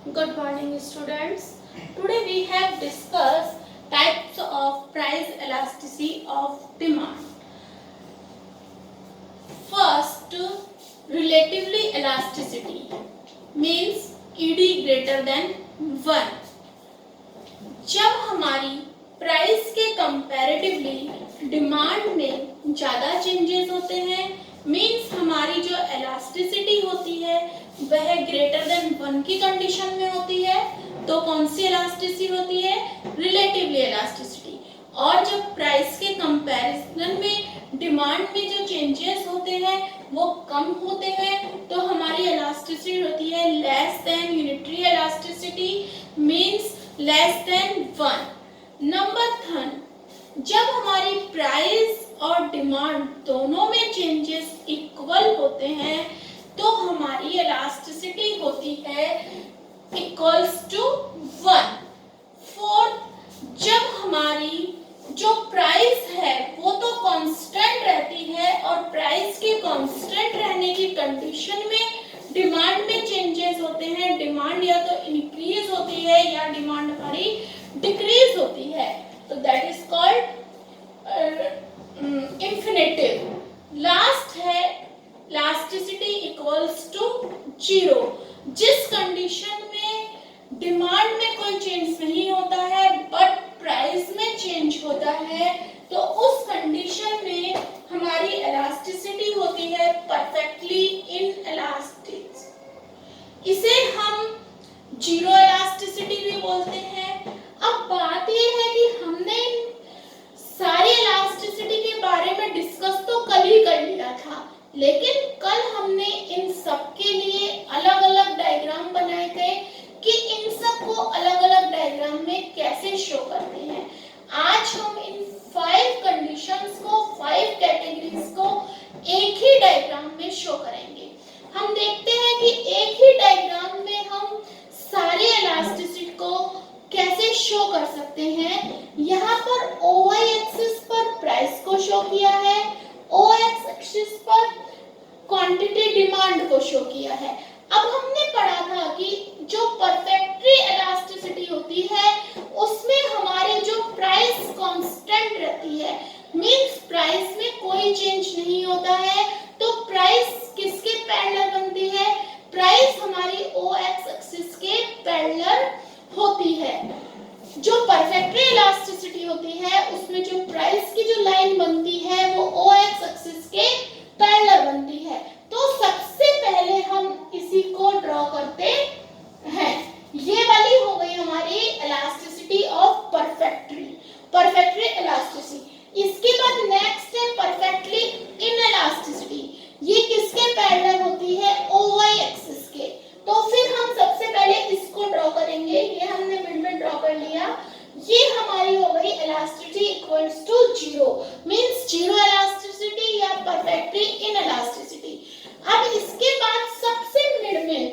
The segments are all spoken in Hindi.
Good morning, students. Today we have discussed types of price elasticity of demand. First, relatively elasticity means ED greater than 1. जब हमारी प्राइस के कंपैरेटिवली डिमांड में ज़्यादा चेंजेस होते हैं, मीन्स हमारी जो एलास्टिसिटी होती है वह ग्रेटर देन 1 की कंडीशन में होती है, तो कौन सी एलास्टिसिटी होती है? Relatively elasticity. और जब प्राइस के कंपैरिजन में डिमांड में जो चेंजेस होते हैं वो कम होते हैं, तो हमारी एलास्टिसिटी होती है less than unitary elasticity, means less than 1। Number 3, जब हमारी प्राइस और डिमांड दोनों में चेंजेस इक्वल होते हैं तो हमारी एलास्टिसिटी होती है इक्वल्स टू 1। फोर्थ, जब हमारी जो प्राइस है वो तो कांस्टेंट रहती है और प्राइस के कांस्टेंट रहने की कंडीशन में डिमांड में चेंजेस होते हैं, डिमांड या तो इंक्रीज होती है या डिमांड हमारी डिक्रीज होती है, तो that is called infinitive. Last है इलास्टिसिटी इक्वल्स टू 0। जिस कंडीशन में डिमांड में कोई चेंज नहीं होता है बट प्राइस में चेंज होता है, तो उस कंडीशन में हमारी इलास्टिसिटी होती है परफेक्टली इनइलास्टिक। इसे हम जीरो इलास्टिसिटी भी बोलते हैं। अब बात यह है कि हमने सारी इलास्टिसिटी के बारे में डिस्कस तो कल ही कर लिया था, लेकिन कल हमने इन सब के लिए अलग अलग डायग्राम बनाए थे कि इन सब को अलग अलग डायग्राम में कैसे शो करते हैं। आज हम इन 5 कंडीशंस को, 5 कैटेगरीज को एक ही डायग्राम में शो करेंगे। हम देखते हैं कि एक ही डायग्राम में हम सारे इलास्टिसिटी को कैसे शो कर सकते हैं। यहाँ पर OY एक्सिस पर प्राइस को शो किया है, OX एक्सिस पर क्वांटिटी डिमांड को शो किया है। अब हमने पढ़ा था कि जो परफेक्टली इलास्टिसिटी होती है उसमें हमारी जो प्राइस कांस्टेंट रहती है, मींस प्राइस में कोई चेंज नहीं होता है, तो प्राइस किसके पैरेलल बनती है? प्राइस हमारी OX एक्सिस के पैरेलल होती है। जो परफेक्टली इलास्टिसिटी होती है उसमें जो प्राइस की जो लाइन बनती है वो OX एक्सिस के पैरेलल बनती है। तो सबसे पहले हम इसी को ड्रॉ करते हैं। ये वाली हो गई हमारी इलास्टिसिटी ऑफ परफेक्टली इलास्टिसिटी। इसके बाद नेक्स्ट है परफेक्टली इनइलास्टिसिटी। ये किसके पैरेलल होती है? OY एक्सिस के। तो फिर हम सबसे पहले इसको ड्रॉ करेंगे। ये हमने मिड में ड्रॉ कर लिया। ये हमारी हो गई elasticity equals to 0, means zero elasticity या परफेक्टली इनइलास्टिसिटी। अब इसके बाद सबसे मिड में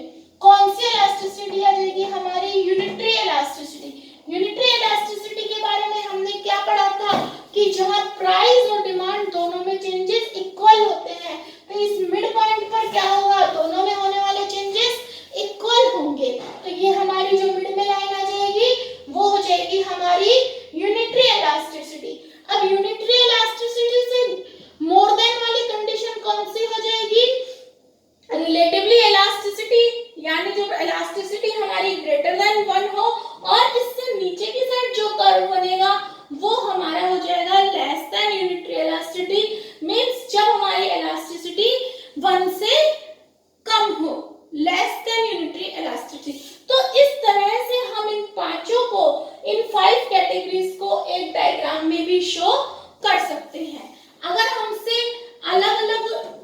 कौन सी इलास्टिसिटी आ जाएगी? हमारी यूनिटरी इलास्टिसिटी। यूनिटरी इलास्टिसिटी के बारे में हमने क्या पढ़ा था कि जहां प्राइस और डिमांड दोनों में चेंजेस इक्वल होते हैं, तो इस मिड पॉइंट पर क्या होगा? दोनों में होने वाले चेंजेस इक्वल होंगे। तो ये हमारी जो मिड में लाइन आ जाएगी वो हो जाएगी हमारी यूनिटरी इलास्टिसिटी। अब यूनिटरी इलास्टिसिटी से मोर देन वाली कंडीशन कौन सी हो जाएगी? रिलेटिवली इलास्टिसिटी, यानी जो इलास्टिसिटी हमारी ग्रेटर देन 1 हो, और इससे नीचे की साइड जो कर्व बनेगा वो हमारा हो जाएगा less than unitary elasticity, means जब हमारी इलास्टिसिटी 1 से कम हो, लेस देन यूनिटरी इलास्टिसिटी। तो इस तरह से हम इन पांचों को, इन 5 कैटेगरीज को एक डायग्राम में भी शो कर सकते हैं। अगर हमसे अलग अलग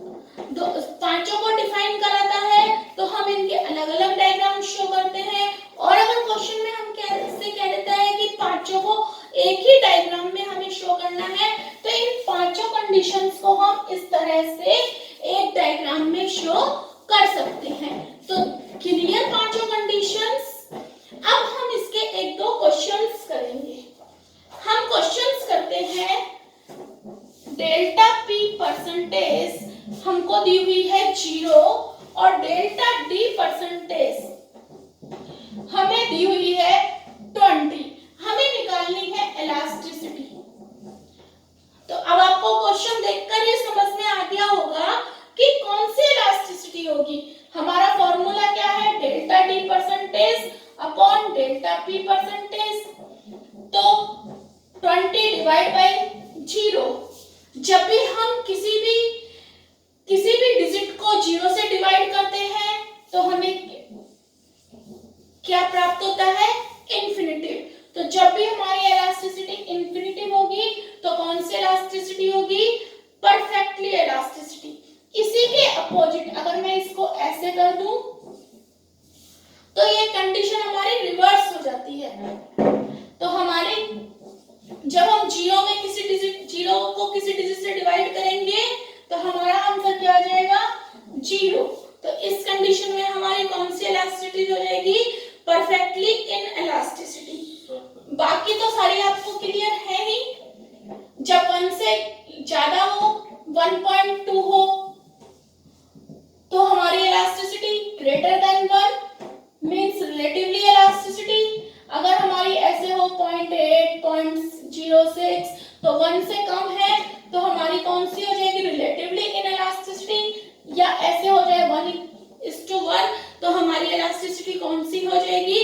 पांचों को डिफाइन कराता है तो हम इनके अलग अलग डायग्राम शो करते हैं, और अगर क्वेश्चन में हम कैसे कह देता है कि पांचों को एक ही डायग्राम में हमें शो करना है, तो इन पांचों कंडीशंस को हम इस तरह से एक डायग्राम में शो कर सकते हैं। तो क्लियर पांचों कंडीशंस। अब हम इसके एक दो क्वेश्चंस करेंगे। हम क्वेश्चंस करते हैं। डेल्टा P परसेंटेज हमको दी हुई है 0 और डेल्टा D परसेंटेज हमें दी हुई है 20, हमें निकालनी है इलास्टिसिटी। तो अब आपको क्वेश्चन देखकर ये समझ में आ गया होगा कि कौन सी इलास्टिसिटी होगी। हमारा फॉर्मूला क्या है, delta D percentage upon delta P percentage. तो 20 डिवाइड बाय 0, जब भी हम किसी भी डिजिट को 0 से डिवाइड करते हैं तो हमें क्या प्राप्त होता है, इन्फिनिटिव। तो जब भी हमारी इलास्टिसिटी इन्फिनिटिव होगी तो कौन सी इलास्टिसिटी होगी, परफेक्टली इलास्टिसिटी। इसी के अपोजिट अगर मैं इसको ऐसे कर दूं तो ये कंडीशन हमारी रिवर्स हो जाती है। तो हमारी जब हम 0 को किसी डिजिट से डिवाइड करेंगे तो हमारा आंसर क्या आ जाएगा, 0। तो इस कंडीशन में हमारी कौन सी इलास्टिसिटी हो जाएगी, परफेक्टली इन इलास्टिसिटी। बाकी तो सारी आपको क्लियर है ही। जब 1 से ज्यादा हो, 1.2 हो तो हमारी elasticity greater than 1 means relatively elasticity. अगर हमारी ऐसे हो 0.8, 0.06 तो 1 से कम है तो हमारी कौन सी हो जाएगी, रिलेटिवली इन इलास्टिसिटी। या ऐसे हो जाए 1:1 तो हमारी इलास्टिसिटी कौन सी हो जाएगी,